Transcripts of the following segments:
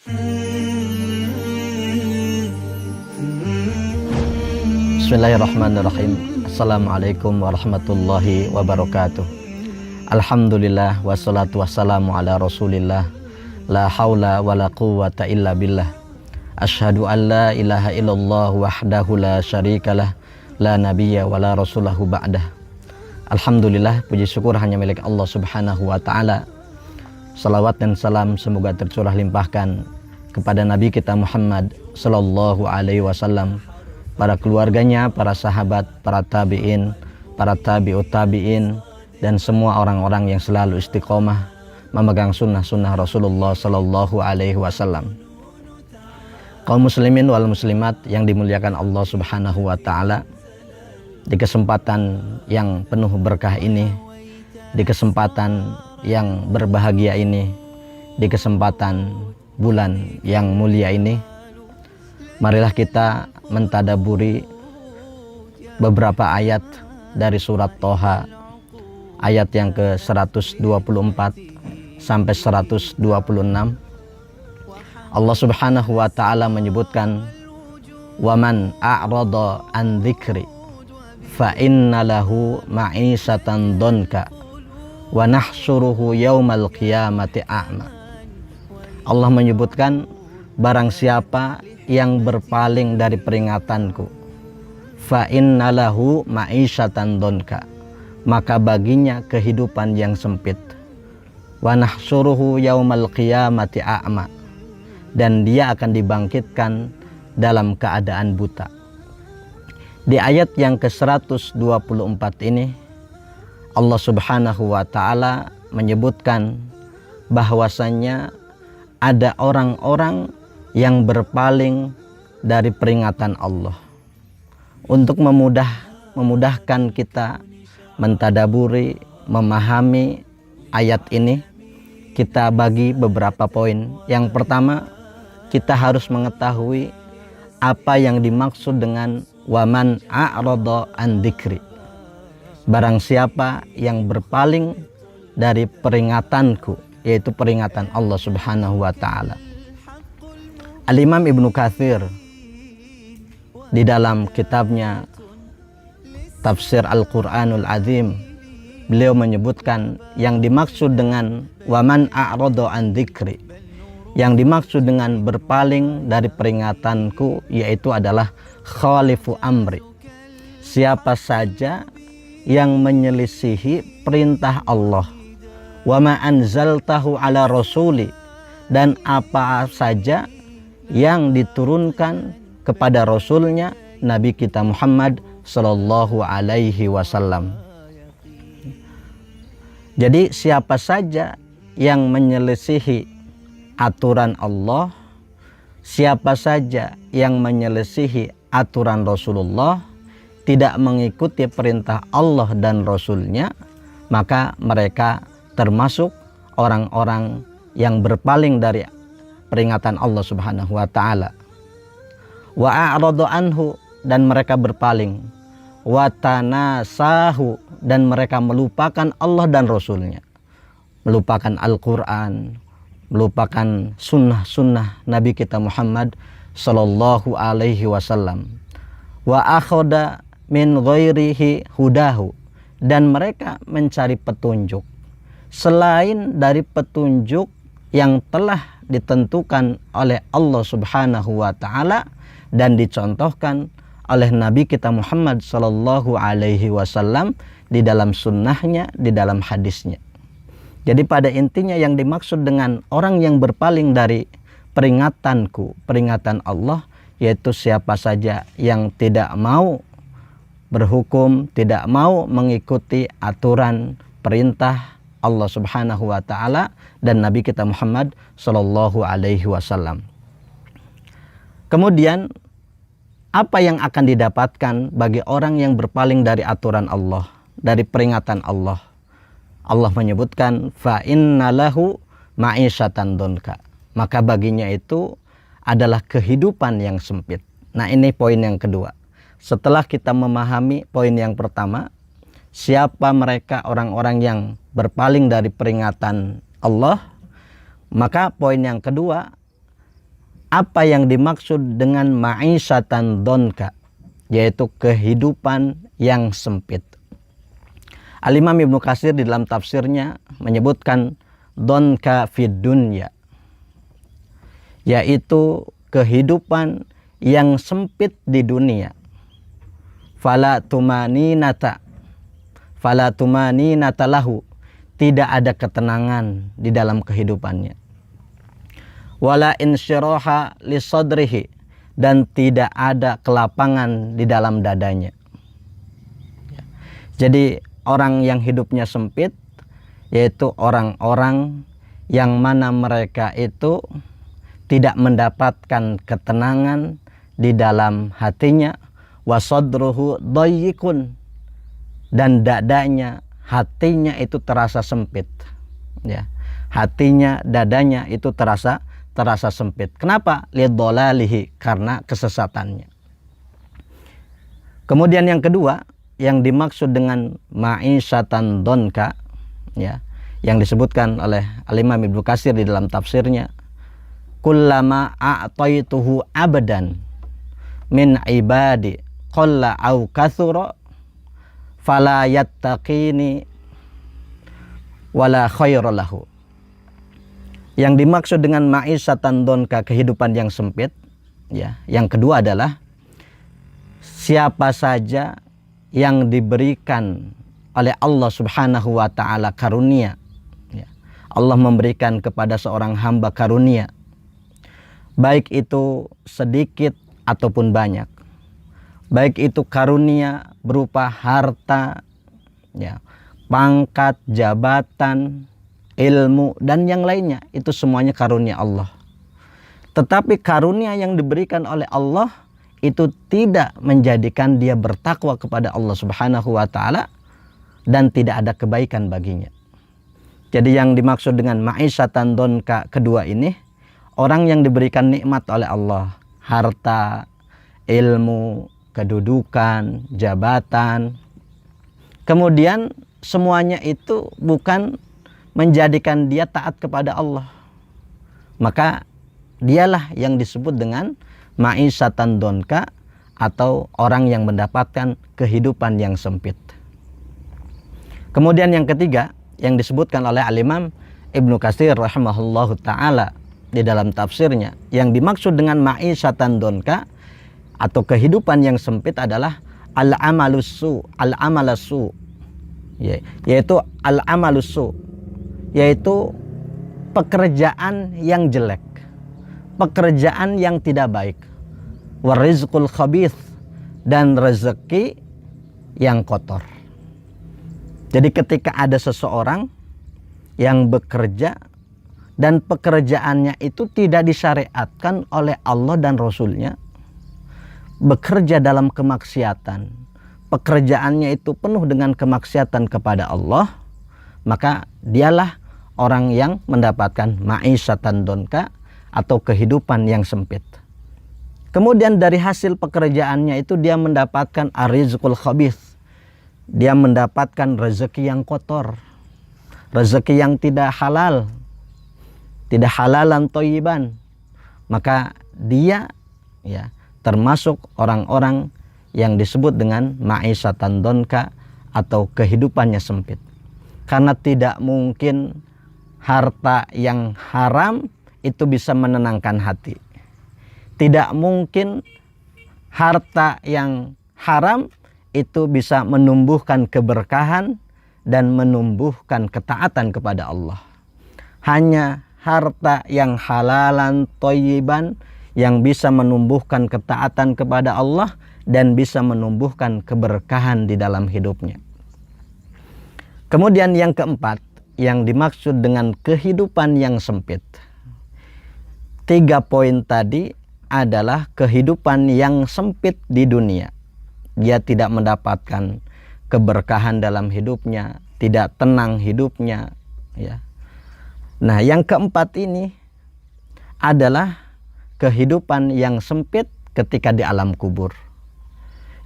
Bismillahirrahmanirrahim. Assalamualaikum warahmatullahi wabarakatuh. Alhamdulillah wassalatu wassalamu ala rasulillah. La haula wa la quwwata illa billah. Asyhadu an la ilaha illallah wahdahu la syarikalah. La nabiyya wa la rasulahu ba'dah. Alhamdulillah, puji syukur hanya milik Allah subhanahu wa ta'ala. Salawat dan salam semoga tercurah limpahkan kepada Nabi kita Muhammad sallallahu alaihi wasallam, para keluarganya, para sahabat, para tabi'in, para tabi'ut tabi'in, dan semua orang-orang yang selalu istiqomah memegang sunnah-sunnah Rasulullah sallallahu alaihi wasallam. Kaum muslimin wal muslimat yang dimuliakan Allah subhanahu wa ta'ala, di kesempatan yang penuh berkah ini, di kesempatan yang berbahagia ini, di kesempatan bulan yang mulia ini, marilah kita mentadaburi beberapa ayat dari surat Toha, ayat yang ke-124 sampai 126. Allah subhanahu wa ta'ala menyebutkan, "Waman a'rada an dzikri fa inna lahu ma'isatan donka wa nahsyuruhu yaumal qiyamati a'ma." Allah menyebutkan, barang siapa yang berpaling dari peringatanku, fa innalahu ma'isyatan donka, maka baginya kehidupan yang sempit, wa nahsyuruhu yaumal qiyamati a'ma, dan dia akan dibangkitkan dalam keadaan buta. Di ayat yang ke-124 ini, Allah subhanahu wa ta'ala menyebutkan bahwasannya ada orang-orang yang berpaling dari peringatan Allah. Untuk memudahkan kita mentadaburi, memahami ayat ini, kita bagi beberapa poin. Yang pertama, kita harus mengetahui apa yang dimaksud dengan waman a'rada an dzikri. Barang siapa yang berpaling dari peringatanku, yaitu peringatan Allah subhanahu wa ta'ala. Al-Imam Ibnu Katsir di dalam kitabnya Tafsir Al-Quranul Azim, beliau menyebutkan yang dimaksud dengan waman a'rada an dzikri, yang dimaksud dengan berpaling dari peringatanku, yaitu adalah khalifu amri, siapa saja yang menyelisihi perintah Allah, wa ma anzaltahu ala rasuli, dan apa saja yang diturunkan kepada Rasulnya Nabi kita Muhammad sallallahu alaihi wasallam. Jadi siapa saja yang menyelisihi aturan Allah, siapa saja yang menyelisihi aturan Rasulullah, tidak mengikuti perintah Allah dan Rasulnya, maka mereka termasuk orang-orang yang berpaling dari peringatan Allah subhanahu wa ta'ala. Wa a'radu anhu, dan mereka berpaling. Wa tanasahu, dan mereka melupakan Allah dan Rasulnya, melupakan Al-Quran, melupakan sunnah-sunnah Nabi kita Muhammad sallallahu alaihi wasallam. Wa akhada min ghairihi hudahu, dan mereka mencari petunjuk selain dari petunjuk yang telah ditentukan oleh Allah subhanahu wa ta'ala dan dicontohkan oleh Nabi kita Muhammad sallallahu alaihi wasallam di dalam sunnahnya, di dalam hadisnya. Jadi pada intinya yang dimaksud dengan orang yang berpaling dari peringatanku, peringatan Allah, yaitu siapa saja yang tidak mau berhukum, tidak mau mengikuti aturan perintah Allah subhanahu wa ta'ala dan Nabi kita Muhammad sallallahu alaihi wasallam. Kemudian apa yang akan didapatkan bagi orang yang berpaling dari aturan Allah, dari peringatan Allah? Allah menyebutkan fa innalahu ma'isyatan donka, maka baginya itu adalah kehidupan yang sempit. Nah, ini poin yang kedua. Setelah kita memahami poin yang pertama, siapa mereka orang-orang yang berpaling dari peringatan Allah, maka poin yang kedua, apa yang dimaksud dengan ma'isyatan donka, yaitu kehidupan yang sempit. Al-Imam Ibnu Katsir di dalam tafsirnya menyebutkan donka fid dunya, yaitu kehidupan yang sempit di dunia. Fala tumaninata lahu, tidak ada ketenangan di dalam kehidupannya. Wala insyiraha li sadrihi, dan tidak ada kelapangan di dalam dadanya. Jadi orang yang hidupnya sempit yaitu orang-orang yang mana mereka itu tidak mendapatkan ketenangan di dalam hatinya, wasadruhu dayyikun, dan dadanya, hatinya itu terasa sempit, ya. Hatinya, dadanya itu terasa sempit. Kenapa? Lidolalihi, karena kesesatannya. Kemudian yang kedua, yang dimaksud dengan ma'isyatan donka, ya, yang disebutkan oleh Al-Imam Ibnu Katsir di dalam tafsirnya, kullama a'taituhu abadan min ibadi qalla au kathura fala yattaqini wala khaira lahu. Yang dimaksud dengan ma'isyatan donka, kehidupan yang sempit, ya, yang kedua adalah siapa saja yang diberikan oleh Allah Subhanahu wa ta'ala karunia, ya. Allah memberikan kepada seorang hamba karunia, baik itu sedikit ataupun banyak, baik itu karunia berupa harta, ya, pangkat, jabatan, ilmu, dan yang lainnya, itu semuanya karunia Allah. Tetapi karunia yang diberikan oleh Allah itu tidak menjadikan dia bertakwa kepada Allah Subhanahu wa ta'ala, dan tidak ada kebaikan baginya. Jadi yang dimaksud dengan ma'isyatan donka kedua ini, orang yang diberikan nikmat oleh Allah, harta, ilmu, kedudukan, jabatan, kemudian semuanya itu bukan menjadikan dia taat kepada Allah, maka dialah yang disebut dengan ma'isyatan donka, atau orang yang mendapatkan kehidupan yang sempit. Kemudian yang ketiga, yang disebutkan oleh Al-Imam Ibnu Katsir rahimahullahu ta'ala di dalam tafsirnya, yang dimaksud dengan ma'isyatan donka atau kehidupan yang sempit adalah al-amalusu, yaitu al-amalusu, yaitu pekerjaan yang jelek, pekerjaan yang tidak baik, warizqul khabith, dan rezeki yang kotor. Jadi ketika ada seseorang yang bekerja dan pekerjaannya itu tidak disyariatkan oleh Allah dan Rasulnya, bekerja dalam kemaksiatan, pekerjaannya itu penuh dengan kemaksiatan kepada Allah, maka dialah orang yang mendapatkan ma'isyatan donka atau kehidupan yang sempit. Kemudian dari hasil pekerjaannya itu dia mendapatkan arizqul khabith, dia mendapatkan rezeki yang kotor, rezeki yang tidak halal, tidak halalan thayyiban, maka dia, ya, termasuk orang-orang yang disebut dengan ma'isyatan donka atau kehidupannya sempit. Karena tidak mungkin harta yang haram itu bisa menenangkan hati. Tidak mungkin harta yang haram itu bisa menumbuhkan keberkahan dan menumbuhkan ketaatan kepada Allah. Hanya harta yang halalan thayyiban yang bisa menumbuhkan ketaatan kepada Allah dan bisa menumbuhkan keberkahan di dalam hidupnya. Kemudian yang keempat, yang dimaksud dengan kehidupan yang sempit. 3 poin tadi adalah kehidupan yang sempit di dunia. Dia tidak mendapatkan keberkahan dalam hidupnya, tidak tenang hidupnya, ya. Nah, yang keempat ini adalah kehidupan yang sempit ketika di alam kubur.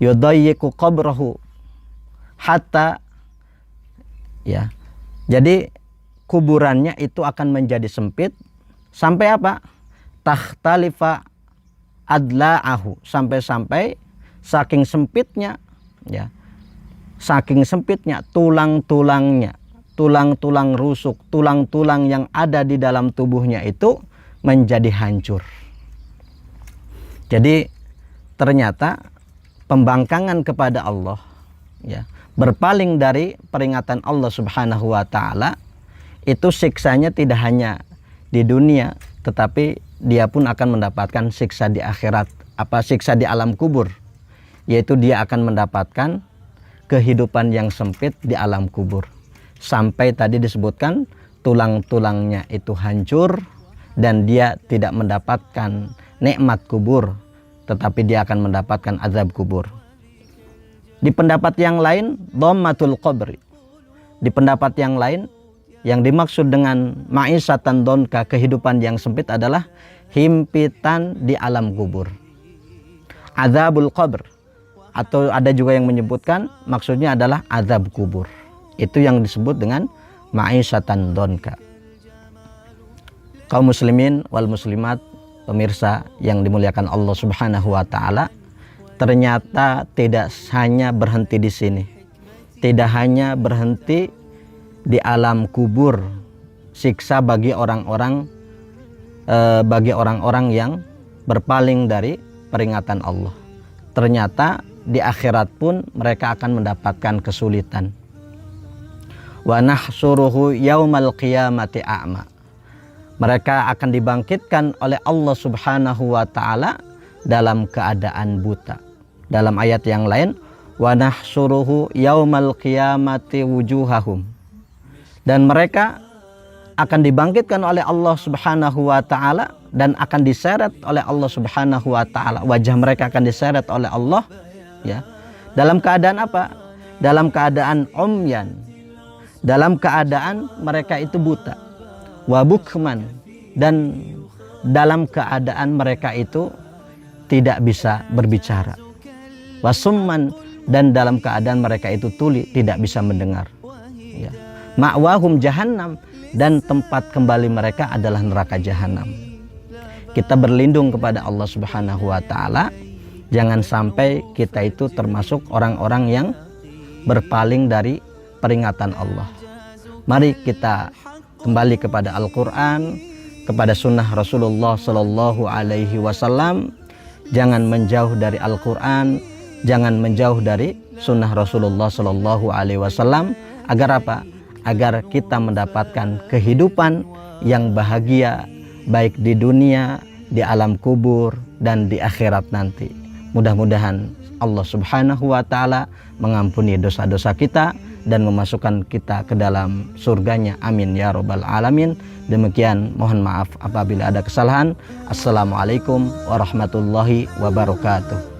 Yudayyiku qabrahu hatta, ya. Jadi kuburannya itu akan menjadi sempit sampai apa? takhtalifa adla'ahu, sampai-sampai saking sempitnya tulang-tulangnya, tulang-tulang rusuk, tulang-tulang yang ada di dalam tubuhnya itu menjadi hancur. Jadi ternyata pembangkangan kepada Allah, berpaling dari peringatan Allah Subhanahu wa taala, itu siksanya tidak hanya di dunia, tetapi dia pun akan mendapatkan siksa di akhirat, siksa di alam kubur, yaitu dia akan mendapatkan kehidupan yang sempit di alam kubur. Sampai tadi disebutkan tulang-tulangnya itu hancur dan dia tidak mendapatkan nikmat kubur, tetapi dia akan mendapatkan azab kubur. Di pendapat yang lain, dhammatul qabri. Di pendapat yang lain, yang dimaksud dengan ma'isyatan donka, kehidupan yang sempit, adalah himpitan di alam kubur. Azabul qabr, atau ada juga yang menyebutkan maksudnya adalah azab kubur. Itu yang disebut dengan ma'isyatan donka. Kaum muslimin wal muslimat, pemirsa yang dimuliakan Allah Subhanahu wa taala, ternyata tidak hanya berhenti di sini. Tidak hanya berhenti di alam kubur, siksa bagi orang-orang yang berpaling dari peringatan Allah. Ternyata di akhirat pun mereka akan mendapatkan kesulitan. Wa nahsuruhu yaumal qiyamati a'ma. Mereka akan dibangkitkan oleh Allah Subhanahu wa taala dalam keadaan buta. Dalam ayat yang lain, wa nahsuruhu yaumal qiyamati wujuhahum. Dan mereka akan dibangkitkan oleh Allah Subhanahu wa taala dan akan diseret oleh Allah Subhanahu wa taala. Wajah mereka akan diseret oleh Allah, dalam keadaan apa? Dalam keadaan umyan. Dalam keadaan mereka itu buta. Wa bukman, dan dalam keadaan mereka itu tidak bisa berbicara. Wa summan, dan dalam keadaan mereka itu tuli, tidak bisa mendengar. Ma'wahum jahannam, dan tempat kembali mereka adalah neraka jahanam. Kita berlindung kepada Allah Subhanahu wa taala, jangan sampai kita itu termasuk orang-orang yang berpaling dari peringatan Allah. Mari kita kembali kepada Al-Quran, kepada sunnah Rasulullah Sallallahu Alaihi Wasallam. Jangan menjauh dari Al-Quran, jangan menjauh dari sunnah Rasulullah Sallallahu Alaihi Wasallam. Agar apa? Agar kita mendapatkan kehidupan yang bahagia, baik di dunia, di alam kubur, dan di akhirat nanti. Mudah-mudahan Allah Subhanahu wa taala mengampuni dosa-dosa kita dan memasukkan kita ke dalam surganya. Amin ya rabbal alamin. Demikian, mohon maaf apabila ada kesalahan. Assalamualaikum warahmatullahi wabarakatuh.